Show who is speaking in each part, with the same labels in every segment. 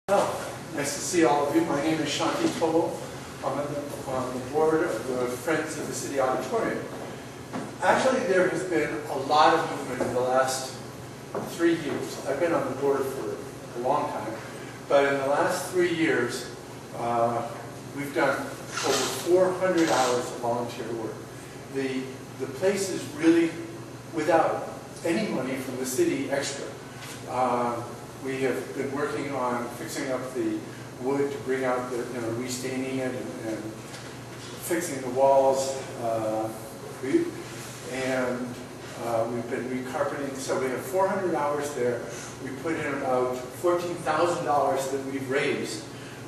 Speaker 1: Oh, nice to see all of you. My name is Shanti Toll. I'm on the board of the Friends of the City Auditorium. Actually, there has been a lot of movement in the last 3 years. I've been on the board for a long time, but in the last 3 years, we've done over 400 hours of volunteer work. The place is really without any money from the city extra. We have been working on fixing up the wood to bring out the, restaining it and fixing the walls. We've been recarpeting, so we have 400 hours there. We put in about $14,000 that we've raised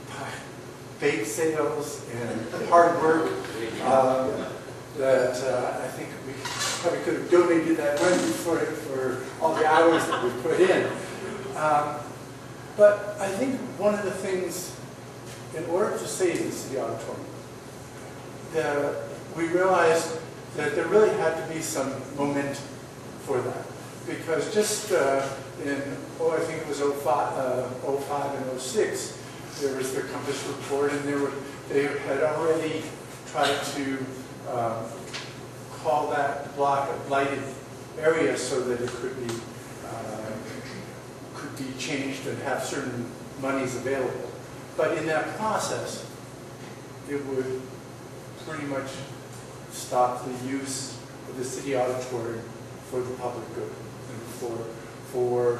Speaker 1: by bake sales and hard work. I think we probably could have donated that money for all the hours that we put in. But I think one of the things, in order to save the City Auditorium, we realized that there really had to be some momentum for that. Because just in, I think it was 05 and 06, there was the COPPeR report, and they had already tried to call that block a blighted area so that it could be changed and have certain monies available. But in that process, it would pretty much stop the use of the City Auditorium for the public good and for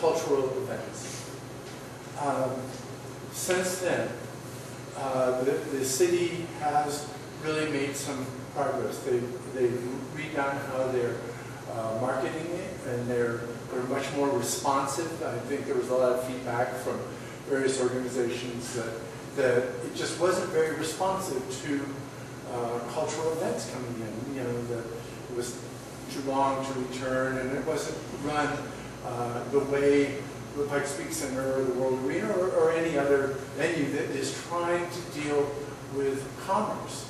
Speaker 1: cultural events. Since then, the city has really made some progress. They've redone how they're marketing it, and they're much more responsive. I think there was a lot of feedback from various organizations that it just wasn't very responsive to cultural events coming in. That it was too long to return, and it wasn't run the way the Pikes Peak Center or the World Arena or any other venue that is trying to deal with commerce.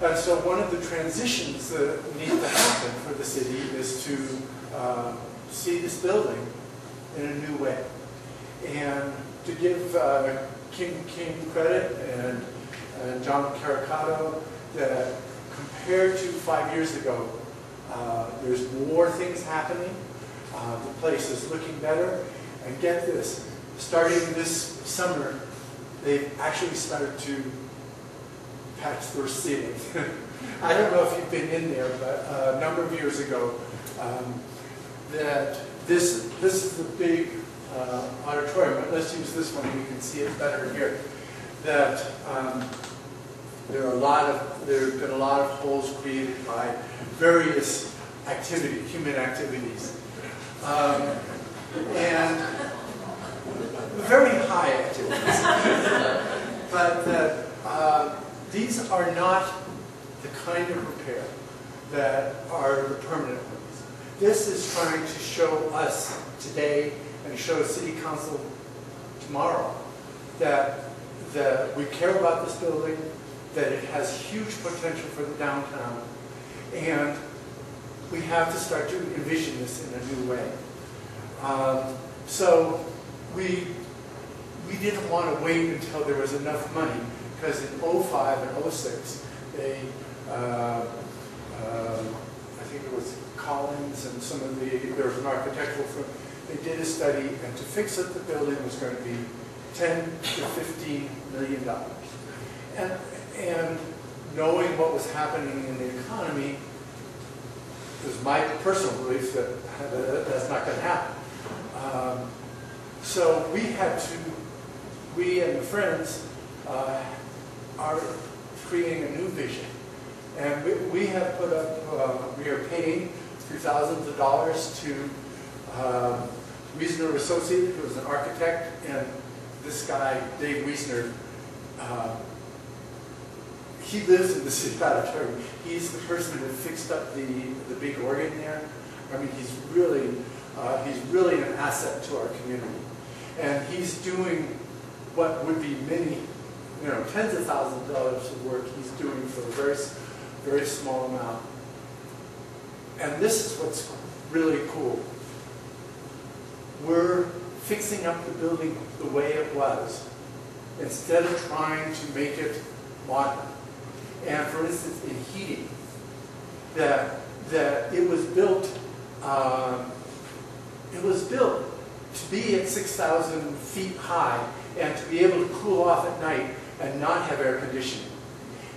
Speaker 1: And so one of the transitions that needs to happen for the city is to see this building in a new way. And to give King credit and John Caricato, that compared to 5 years ago, there's more things happening. The place is looking better. And get this, starting this summer, they've actually started to patch their ceiling. I don't know if you've been in there, but a number of years ago, that this is the big auditorium. But let's use this one. We can see it better here. That there have been a lot of holes created by various human activities, and very high activities. But these are not the kind of repair that are the permanent ones. This is trying to show us today and show City Council tomorrow that we care about this building, that it has huge potential for the downtown, and we have to start to envision this in a new way. So we didn't want to wait until there was enough money, because in 05 and 06, they, I think it was Collins and there was an architectural firm, they did a study, and to fix up the building was going to be $10 to $15 million. And knowing what was happening in the economy, it was my personal belief that that's not going to happen. So we and the Friends are creating a new vision. And we have put up, we are paying through thousands of dollars to Wiesner Associates, who was an architect, and this guy, Dave Wiesner, he lives in the City Auditorium. He's the person that fixed up the big organ there. I mean, he's really an asset to our community. And he's doing what would be many, tens of thousands of dollars of work he's doing for a very, very small amount. And this is what's really cool. We're fixing up the building the way it was, instead of trying to make it modern. And for instance, in heating, that it was built to be at 6,000 feet high and to be able to cool off at night and not have air conditioning.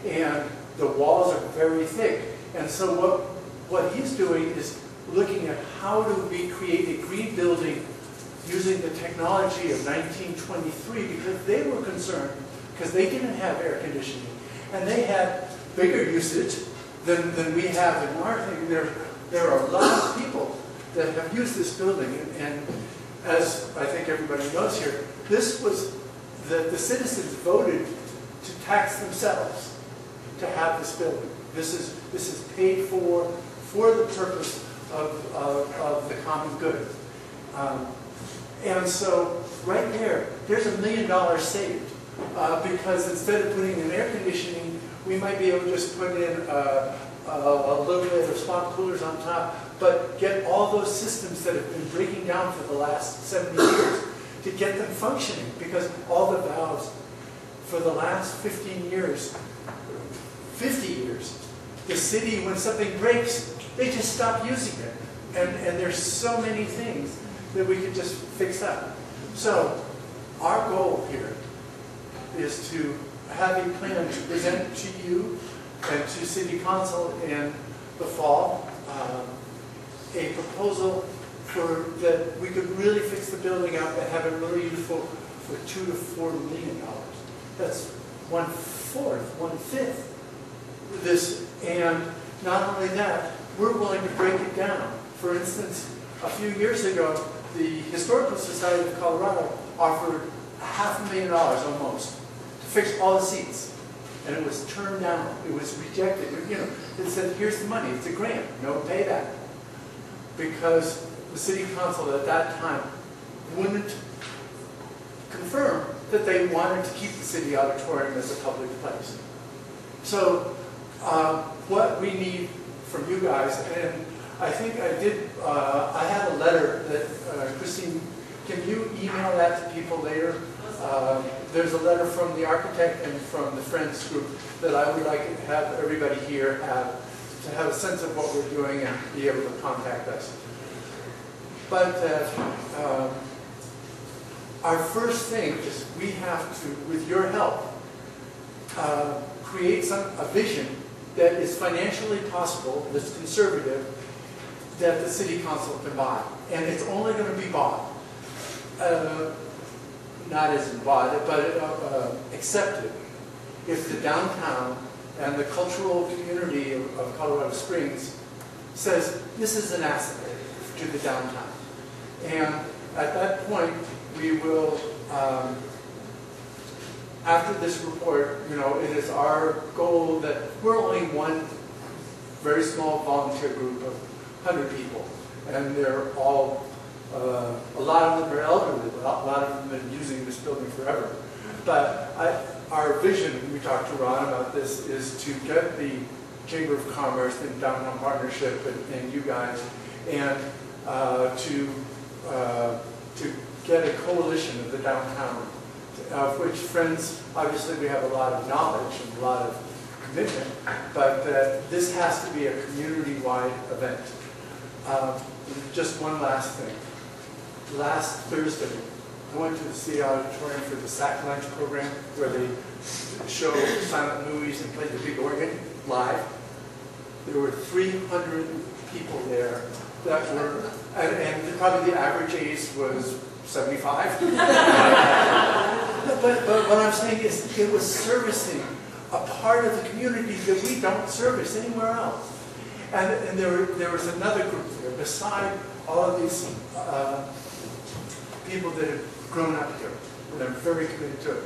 Speaker 1: And the walls are very thick. And so what he's doing is looking at how do we create a green building using the technology of 1923, because they were concerned, because they didn't have air conditioning. And they had bigger usage than we have in our thing. There are a lot of people that have used this building. And as I think everybody knows here, this was, the citizens voted to tax themselves to have this building. This is paid for the purpose of the common good. And so right there's $1 million saved. Because instead of putting in air conditioning, we might be able to just put in a little bit of spot coolers on top, but get all those systems that have been breaking down for the last 70 years to get them functioning. Because all the valves for the last 15 years, 50 years, the city, when something breaks, they just stop using it. And there's so many things that we could just fix up. So our goal here is to have a plan to present to you and to City Council in the fall, a proposal that we could really fix the building up and have it really useful for $2 to $4 million. That's 1/4, 1/5 this, and not only that, we're willing to break it down. For instance, a few years ago, the Historical Society of Colorado offered $500,000 almost to fix all the seats, and it was turned down. It was rejected. It said, "Here's the money. It's a grant. No payback," because the City Council at that time wouldn't confirm that they wanted to keep the City Auditorium as a public place. So what we need from you guys, and I think I had a letter that, Christine, can you email that to people later? There's a letter from the architect and from the Friends group that I would like to have everybody here to have a sense of what we're doing and be able to contact us. But our first thing is we have to, with your help, create a vision that is financially possible, that's conservative, that the City Council can buy. And it's only going to be bought, not as in bought, but accepted, if the downtown and the cultural community of Colorado Springs says this is an asset to the downtown. And at that point, we will, after this report, it is our goal that we're only one very small volunteer group of 100 people, and they're all, a lot of them are elderly, but a lot of them have been using this building forever. But our vision, we talked to Ron about this, is to get the Chamber of Commerce and Downtown Partnership and you guys, and to get a coalition of the downtown, of which Friends, obviously we have a lot of knowledge and a lot of commitment, but this has to be a community-wide event. Just one last thing. Last Thursday, I went to the City Auditorium for the Sack Lunch program, where they show silent movies and play the big organ live. There were 300 people there that were, and probably the average age was 75. But what I'm saying is it was servicing a part of the community that we don't service anywhere else. And there was another group there, beside all of these people that have grown up here, and are very committed to it.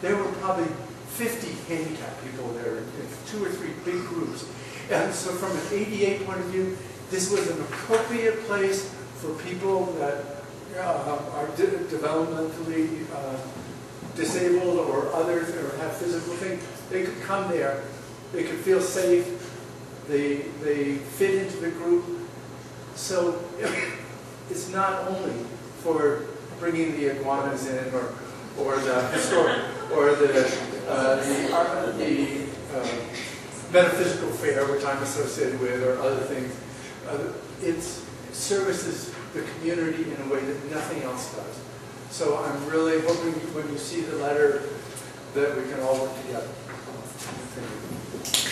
Speaker 1: There were probably 50 handicapped people there in 2 or 3 big groups. And so from an ADA point of view, this was an appropriate place for people that are developmentally disabled or others, or have physical things. They could come there, they could feel safe, they fit into the group. So it's not only for bringing the iguanas in, or the historic, or the metaphysical fair, which I'm associated with, or other things. It services the community in a way that nothing else does. So I'm really hoping when you see the letter that we can all work together. Thank you.